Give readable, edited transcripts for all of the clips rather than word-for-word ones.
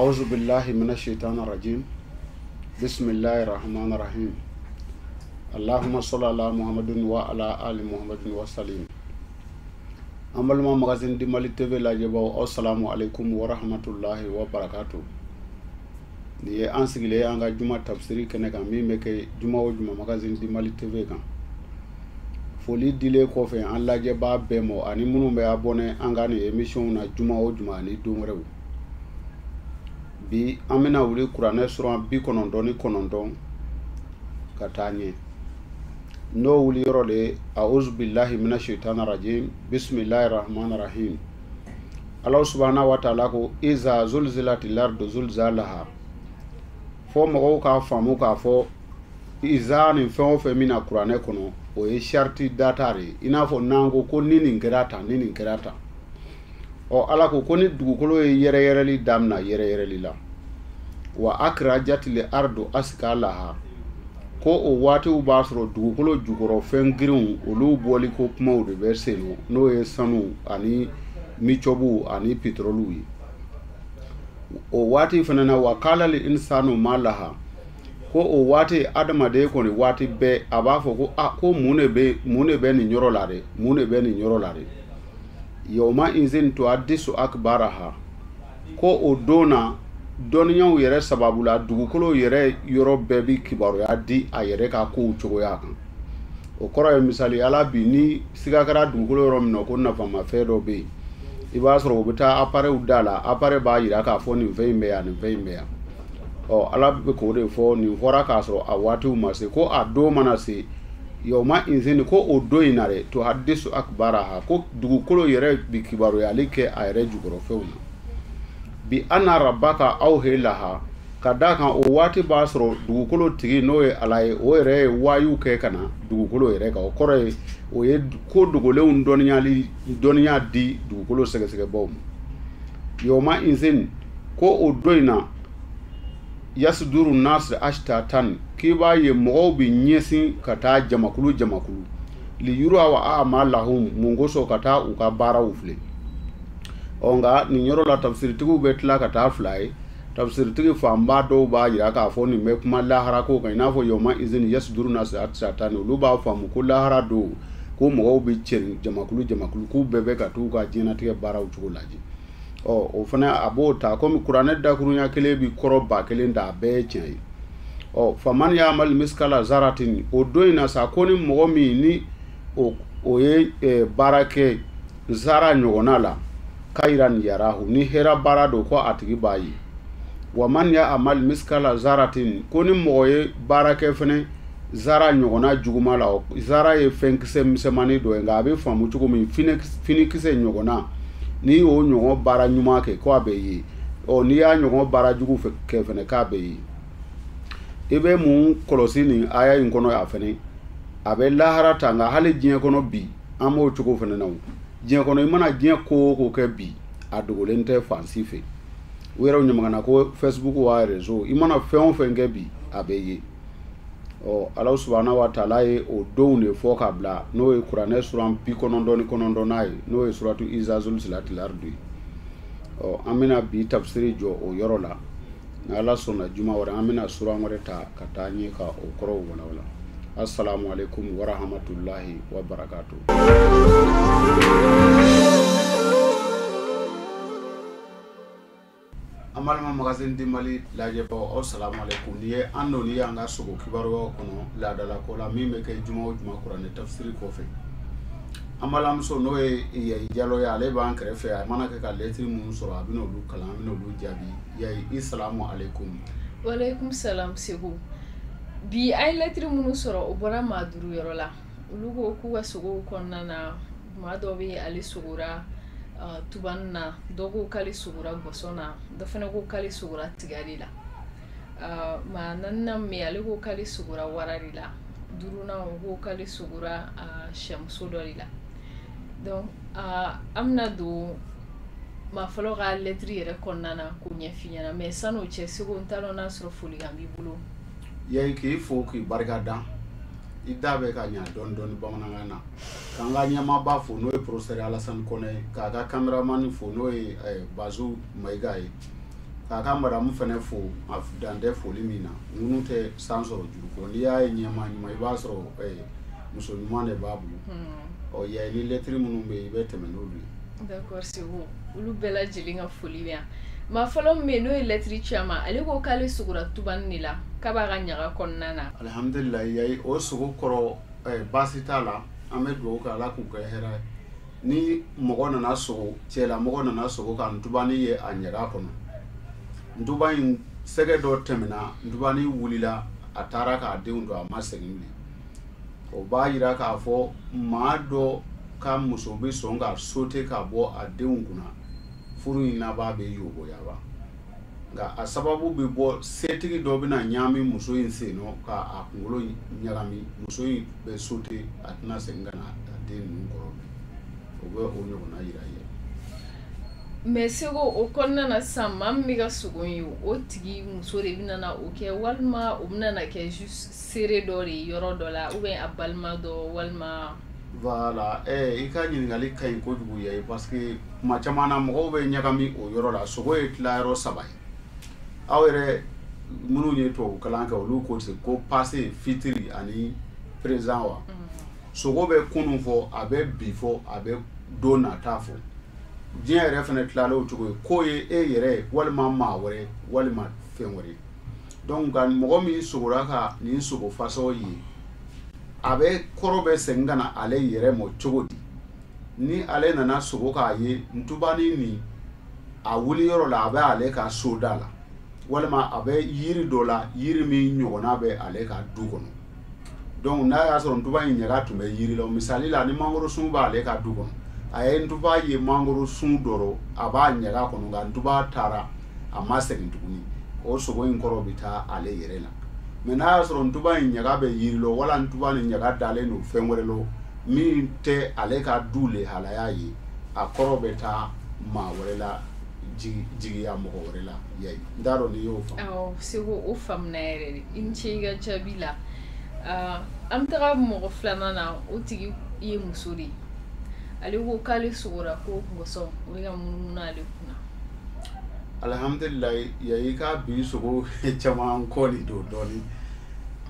أعوذ بالله من الشيطان الرجيم بسم الله الرحمن الرحيم اللهم صل على محمد وعلى آل محمد وسلم أمالما magazine di Mali TV la jabo assalamu alaikum wa rahmatullahi wa barakatuh ni an sigile an ga juma tafsiri kene kan mi meke juma o juma magazine di Mali TV kan foli dile ko fe an laje ba bemo ani munu be abonné an ga ni émission na juma o juma ni donrew bi amina wuli kurane sura bi konondoni konondon katanye no wuli yorole a'udhu billahi minash shaitani rajim bismillahir rahmanir rahim Allah subhanahu wa ta'ala ko iza zulzilatil ardu zulzalaha fo mo ka famu ka fo iza ni fo fe mina kurane kono o e sharti datare ina fo nango ko nini ngerata o ala ko koni dugukolo yere yereli damna yere yereli la wa akrajat li ardu askalaha ko o wati u basro dugukolo jugoro fengirin olu boli ko kuma de berseno no e sanu ani michobu ani petrolu yi o wati fanana wa kala li insanu malaha ko o wati adama de ko ni wati be abafo ko ko mune be ni nyorolare yawma inzin to addisu akbaraha ko o dona doniyaw yere sababula dugukolo yere yoro bebi kibaru ya di a yere ka ko cogo ya kan o koro ye misali ala bi ni sigakara dugukolo yoro mino ko nafa ma fe do be i b'a sɔrɔ o bɛ taa appareil dala appareil b'a yira k'a fɔ nin fɛn in bɛ yan ɔ ala bɛ k'o de fɔ nin fɔra k'a sɔrɔ a waatiw ma se ko a don mana se yawma inzini ko o do in na dɛ to hadisu akbaraha ko dugukolo yɛrɛ bi kibaruyali kɛ a yɛrɛ jukɔrɔ fɛnw na bi anna rabbaka aw helaha ka da kan o waati b'a sɔrɔ dugukolo tigi n'o ye ala ye o yɛrɛ ye waayu kɛ ka na dugukolo yɛrɛ kan o kɔrɔ ye o ye ko dogolenw dɔnniya di dugukolo sɛgɛsɛgɛbaw ma yawma inzini ko o do in na yasuduru nasr ashtatan k'i b'a ye mɔgɔw bi ɲɛsin ka taa jamakulu li yura wa a'malahum mun kosɔn ka taa u ka baaraw filɛ nka nin yɔrɔ la tafsiritigiw bɛ tila ka taa fila ye tafsiritigi fanba dɔw b'a yira k'a fɔ nin bɛ kuma lahara ko kan i n'a fɔ yawma izini yasuduru nasr ashtatan olu b'a faamu ko lahara don ko mɔgɔw bi cɛrin jamakulu k'u bɛɛ bɛ ka t'u ka diɲɛnatigɛ baaraw cogo lajɛ o fana a b'o ta komi kuranɛ dakurunya kelen bi kɔrɔ ba kelen da a bɛɛ ye tiɲɛ ye faman ya'mal miskala zaratin o don in na sa ko ni mɔgɔ min ni o ye baara kɛ zara ɲɔgɔnna la kayran yarahu ni hɛrɛ baara don ko a tigi b'a ye wa man ya'mal miskala zaratin ko ni mɔgɔ ye baara kɛ fɛnɛ zara ɲɔgɔnna juguma la zara ye fɛnkisɛ misɛnmani dɔ ye nka a bɛ faamu cogo min finikisɛ ɲɔgɔnna ni y'o ɲɔgɔn baara ɲuman kɛ ko a bɛ ye n'i y'a ɲɔgɔn baara jugu kɛ fɛnɛ k'a bɛ ye i bɛ mun kɔlɔsi nin aya in kɔnɔ a fɛnɛ a bɛ lahara ta nka hali diɲɛ kɔnɔ bi an b'o cogo fɛnɛ na diɲɛ kɔnɔ i mana diɲɛ ko o ko kɛ bi a dogolen tɛ fan si fɛ u yɛrɛ ɲamagana ko Facebook wa réseau i mana fɛn o fɛn kɛ bi a bɛ ye ala subhanahu wa ta'ala ye o donw de fɔ ka bila n'o ye kuranɛ sura 99 ye n'o ye suratu iza zulzilatil ardu an bɛna bi tafsiri jɔ o yɔrɔ la ni ala sɔnna juma wɛrɛ an bɛna sura wɛrɛ ta ka taa ɲɛ ka o kɔrɔw walawala assalamu alaikum wa rahmatullahi wa barakatuh amalma magazine di Mali lajɛbagaw assalamu alaikum ni ye an dɔ ni y'an ka sogo kibaruyaw kɔnɔ laadala ko la min bɛ kɛ juma o juma kuranɛ tafsiri kɔfɛ an balimamuso n'o ye Yayi Jalo ye ale b'an kɛrɛfɛ a mana kɛ ka lɛtiri minnu sɔrɔ a bɛna olu kalan a bɛna olu jaabi Yayi assalamu alaikum wa alaikum salam Segu bi a ye lɛtiri minnu sɔrɔ o bɔra maa 5 yɔrɔ la olu ko k'u ka sogow kɔnɔna na maa dɔ bɛ ale sogora tuban na dɔ ko k'ale sogora gɔsɔn na dɔ fana ko k'ale sogora tigari la maa 4nan min ale ko k'ale sogora warari la 5nan ko k'ale sogora sɛmuso dɔ de la donc an bɛna don maa fɔlɔ ka lɛtiri yɛrɛ kɔnɔna na k'o ɲɛf'i ɲɛna mais san'o cɛ Segu n t'a dɔn n'a sɔrɔ folikan b'i bolo Yayi k'i fo k'i barika da i da bɛ ka ɲa dɔɔni bamanankan na k'an ka ɲɛmaaba fo n'o ye professeur Alassane Kɔnɛ k'a ka cameraman fo n'o ye Bazu Mayiga ye ka ka madam fene fo afdande fo limina ngunu te sansoro juru ko ni ya nyema nyima ibasoro muso nyuma ne babu o ya ni lettre munu be bete menolu. D'accord, c'est bon. Ulu bela jilinga foli bien. Ma folo me no lettre chama ale ko kale sugura tubanni la kaba ga nyaga konnana. Alhamdulillah yayi o sugu koro basita la amedo ka la ku ka hera ni mogo nana sugu chela mogo nana sugu kan tubani ye anyaga kono. Ndubayin sege do temina ndubani wulila atara ka deun do amasengini. O ba yira ka fo ma do ka muso be songa sote ka bo adeun kuna furu ina ba be yobo yaba nga asababu be bo setigi do bina nyami muso yin se no ka akungolo nyagami muso yin be sote atna senga na adeun ngoro o be o nyo na yira ye mais sego o konna na sama miga sugonyo o tigi muso de bina na o ke walma o bina na ke juste seré dori yoro dola ou bien abalma do walma. Voilà, i ka ɲininkali ka ɲi kojugu ye parce que kuma caman na mɔgɔw bɛ ɲagami o yɔrɔ la sogo ye tilayɔrɔ 3 ye aw yɛrɛ minnu ye tubabu kalan kɛ olu ko ten ko passé fitiri ani présent wa sogo bɛ kunun fɔ a bɛ bi fɔ a bɛ don nata fɔ diɲɛ yɛrɛ fana tilala o cogo ye ko ye e yɛrɛ walima maa wɛrɛ walima fɛn wɛrɛ donc nka mɔgɔ min sogora ka nin sogo fasɔn ye a bɛ kɔrɔ bɛ segin ka na ale yɛrɛ mɔ cogo di ni ale nana sogo k'a ye ntubani nin a wuli yɔrɔ la a bɛ ale ka so da la walima a bɛ yiri dɔ la yiri min ɲɔgɔnna bɛ ale ka du kɔnɔ donc n'a y'a sɔrɔ ntuba in ɲaga tun bɛ yiri la misali la ni mangoro sun b'ale ka du kɔnɔ a ye ntuba ye mangoro sun dɔrɔn a b'a ɲaga kɔnɔ nka ntuba taara a ma segin tuguni o sogo in kɔrɔ bɛ taa ale yɛrɛ la. Mais n'a y'a sɔrɔ ntuba in ɲaga bɛ yiri la wala ntuba ni ɲaga dalen don fɛn wɛrɛ la min tɛ ale ka du lehalaya ye a kɔrɔ bɛ taa maa wɛrɛ la jigiya mɔgɔ wɛrɛ la yayi n t'a dɔn n'i y'o faamu. Awɔ seko o faamuna yɛrɛ de i ni ce i ka jaabi la an bɛ taga mɔgɔ filanan na o tigi ye muso de ye ale ko k'ale sogora ko gɔsɔn o bɛ ka munumunu ale kunna. Alhamdulillah yayi ka bi sogo caman kɔ nin don dɔɔni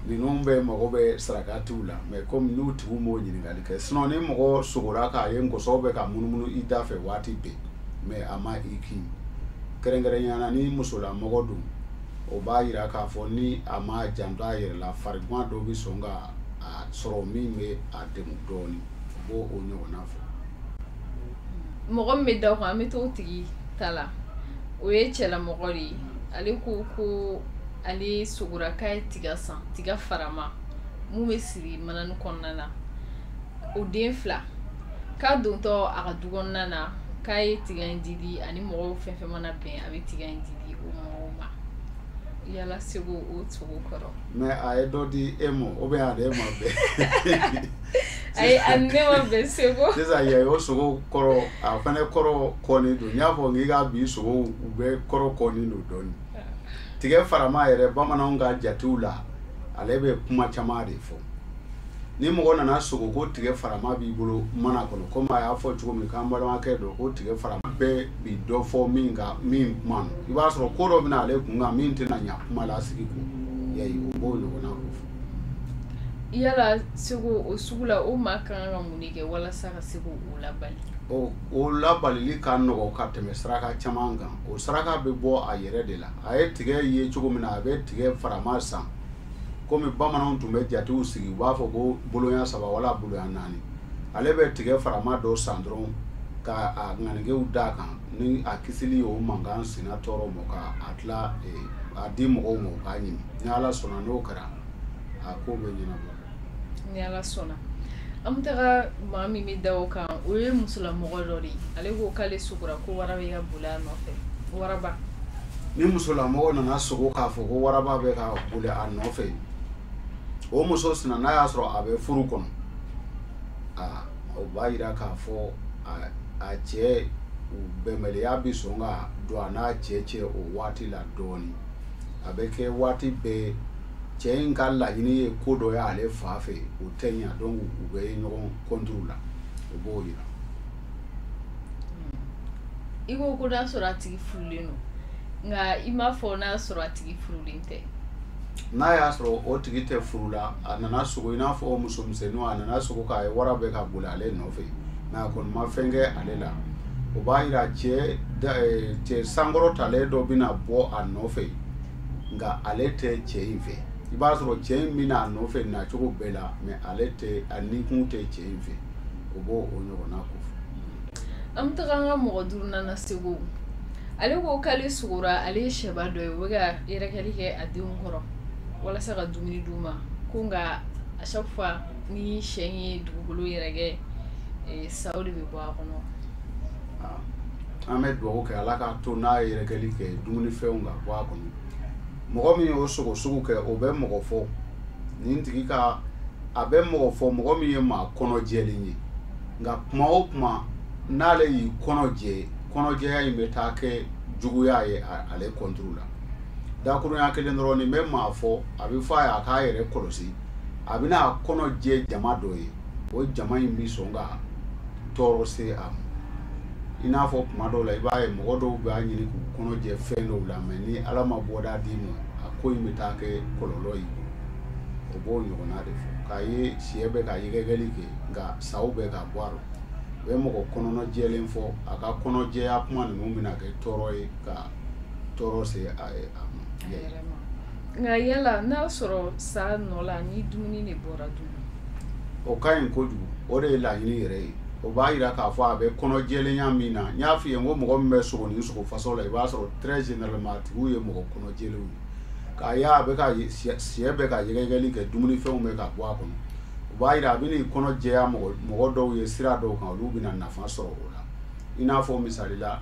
ninnu bɛ mago bɛ sarakatiw la mais comme n'u tigiw m'o ɲininkali kɛ sinon ni mɔgɔ sogora k'a ye ngɔsɔ bɛ ka munumunu i da fɛ waati bɛɛ mais a ma i kin kɛrɛnkɛrɛnnenya ni musolamɔgɔ don o b'a yira k'a fɔ ni a ma janto a yɛrɛ la farigan dɔ bɛ sɔn ka a sɔrɔ min bɛ a degun dɔɔni o b'o o ɲɔgɔnna fɔ. Mɔgɔ min bɛ da o kan an bɛ t'o tigi ta la o ye cɛlamɔgɔ de ye ale ko ale sogora k'a ye tiga san tiga farama mun bɛ siri manani kɔnɔna na o den 2 k'a dontɔ a ka du kɔnɔna na k'a ye tiga in didi ani mɔgɔw fɛn fɛn mana bɛn a bɛ tiga in didi o mɔgɔw ma yala sego o sogo kɔrɔ. Mais a ye dɔ di e ma ou bien ale ma bɛn. Ayi a ne ma bɛn sego. Sisan yayi o sogo kɔrɔ a fana kɔrɔ kɔni don n y'a fɔ k'i ka bi sogo u bɛ kɔrɔ kɔni don dɔɔni. Tigɛ farama yɛrɛ bamananw ka jatew la ale bɛ kuma caman de fɔ ni mɔgɔ nana sogo ko tigɛ farama b'i bolo mana kɔnɔ komi a y'a fɔ cogo min k'an balimakɛ dɔ ko tigɛ farama bɛɛ bi dɔ fɔ min kuma no i b'a sɔrɔ ko dɔ bɛna ale kun kan min tɛna ɲa kuma la sigi kun yayi o b'o ɲɔgɔnna ko fɔ. Yala sego o sugu la o maa kan ka mun de kɛ walasa ka se k'o labali. O labalili ka nɔgɔ ka tɛmɛ saraka caman kan o saraka bɛ bɔ a yɛrɛ de la a ye tigɛ ye cogo min na a bɛ tigɛ farama san komi bamananw tun bɛ jatew sigi u b'a fɔ ko boloɲa 3 wala boloɲa 4 ale bɛ tigɛ farama dɔ san dɔrɔn ka a ŋanigew d'a kan ni a kisili o mankan sina tɔɔrɔ mɔ ka a tila a di mɔgɔw ma o k'a ɲimi ni Ala sɔnna n'o kɛra a ko bɛ ɲɛnabɔ. Ni Ala sɔnna. An bɛ taga maa min bɛ da o kan o ye musolamɔgɔ dɔ de ye ale ko k'ale sogora ko waraba bɛ ka boli a nɔfɛ waraba. Ni musolamɔgɔ nana sogo k'a fɔ ko waraba bɛ ka boli a nɔfɛ o muso sina n'a y'a sɔrɔ a bɛ furu kɔnɔ o b'a yira k'a fɔ a cɛ bɛnbaliya bɛ sɔn ka don a n'a cɛ o waati la dɔɔni a bɛ kɛ waati bɛɛ cɛ in ka laɲini ye ko dɔ ye ale fa fɛ o tɛ ɲa donc u bɛ ɲɔgɔn contre la o b'o yira. I ko n'a sɔrɔ a tigi furulen don nga ima fo n'a sɔrɔ a tigi furulen tɛ. N'a y'a sɔrɔ o tigi tɛ furu la, a nana sogo i n'a fɔ o musomisɛnninw a nana sogo k'a ye wara bɛ ka boli ale nɔfɛ mais a kɔni ma fɛn kɛ ale la. O b'a yira cɛ sankɔrɔtalen dɔ bɛna bɔ a nɔfɛ nka ale tɛ cɛ in fɛ. I b'a sɔrɔ cɛ in bɛna a nɔfɛ nacogo bɛɛ la mais ale tɛ a nikun tɛ cɛ in fɛ. O b'o o ɲɔgɔnna ko fɔ. An bɛ taga an ka mɔgɔ duurunan Segu. Ale ko k'ale sugora ale ye sɛba dɔ ye o bɛ ka yɛrɛkɛli kɛ a denw kɔrɔ walasa ka dumuni d'u ma ko nka à chaque fois ni sɛ ye dugukolo yɛrɛkɛ saw de bɛ bɔ a kɔnɔ. An bɛ dugawu kɛ Ala k'a to n'a ye yɛrɛkɛli kɛ dumunifɛnw ka bɔ a kɔnɔ. Mɔgɔ min y'o sogo sugu kɛ o bɛ mɔgɔ fɔ nin tigi ka a bɛ mɔgɔ fɔ mɔgɔ min ye maa kɔnɔjɛlen ye nka kuma o kuma n'ale y'i kɔnɔjɛ kɔnɔjɛya in bɛ taa kɛ juguya ye ale kɔnturu la. Dakurunya kelen dɔrɔn nin bɛ maa fɔ a bɛ fɔ a ye a k'a yɛrɛ kɔlɔsi a bɛna a kɔnɔjɛ jama dɔ ye o jama in bɛ sɔn ka tɔɔrɔ se a ma. I n'a fɔ kuma dɔw la i b'a ye mɔgɔ dɔw b'a ɲini k'u kɔnɔjɛ fɛn dɔw la mais ni Ala ma bɔda d'i ma a ko in bɛ taa kɛ kɔlɔlɔ ye. O b'o ɲɔgɔnna de fɔ k'a ye sɛ bɛ ka yɛrɛkɛli kɛ nka saw bɛ ka bɔ a la. U bɛ mɔgɔ kɔnɔna jɛlen fɔ a ka kɔnɔjɛya kuma ninnu bɛna kɛ tɔɔrɔ ye ka tɔɔrɔ se a ma. Nka yala n'a sɔrɔ sa nɔ la ni dumuni de bɔra dun? O ka ɲi kojugu o de ye laɲini yɛrɛ ye. O b'a yira k'a fɔ a bɛ kɔnɔjɛlenya min na n y'a f'i ye n ko mɔgɔ min bɛ sogo ni sogo faso la i b'a sɔrɔ très généralement a tigiw ye mɔgɔ kɔnɔjɛlenw ye. K'a ye a bɛ ka sɛ bɛ ka yɛrɛkɛli kɛ dumunifɛnw bɛ ka bɔ a kɔnɔ. O b'a yira a bɛ n'i kɔnɔjɛya mɔgɔ dɔw ye sira dɔw kan olu bɛna nafa sɔrɔ o la. I n'a fɔ misali la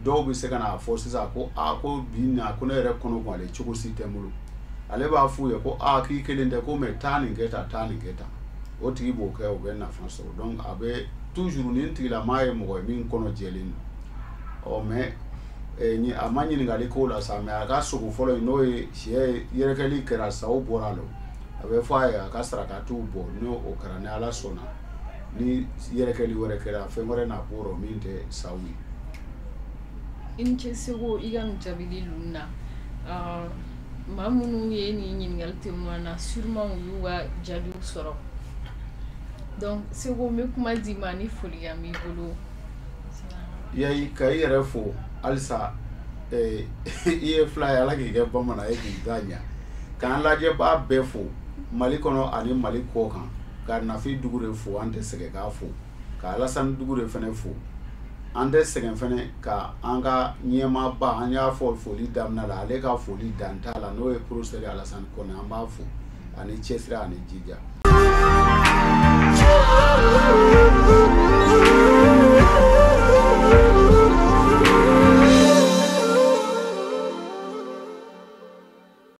dɔw bɛ se ka n'a fɔ sisan ko ko bi na ko ne yɛrɛ kɔnɔ gan ale cogo si tɛ n bolo. Ale b'a f'u ye ko k'i kelen tɛ ko mais taa nin kɛ tan taa nin kɛ tan. O tigi b'o kɛ o bɛ nafa sɔrɔ donc a bɛ toujours nin tigilamaa ye mɔgɔ ye min kɔnɔjɛlen don. Mais a ma ɲininkali k'o la sa mais a ka sogo fɔlɔ in n'o ye sɛ yɛrɛkɛli kɛra saw bɔra a la a bɛ fɔ a ye a ka sarakatiw bɔ n'o kɛra ni Ala sɔnna ni yɛrɛkɛli wɛrɛ kɛra fɛn wɛrɛ n'a bɔ o min tɛ saw ye. I ni ce Segu i ka nin jaabili ninnu na maa minnu ye nin ɲininkali tɛmɛn na sûrement u y'u ka jaabiw sɔrɔ. Donc Segu n bɛ kuma d'i ma ni folikan b'i bolo. Yayi ka i yɛrɛ fo halisa i ye fila ye Ala k'i kɛ bamanan ye k'i da ɲa k'an lajɛbaa bɛɛ fo Mali kɔnɔ ani Mali kɔ kan ka Nafi Dugure fo an tɛ sɛgɛn k'a fo ka Alasani Dugure fɛnɛ fo an tɛ sɛgɛn fɛnɛ ka an ka ɲɛmaaba an y'a fɔ foli daminɛ la ale ka foli dan t'a la n'o ye professeur Alasani Kɔnɛ an b'a fo ani cɛsiri ani jija.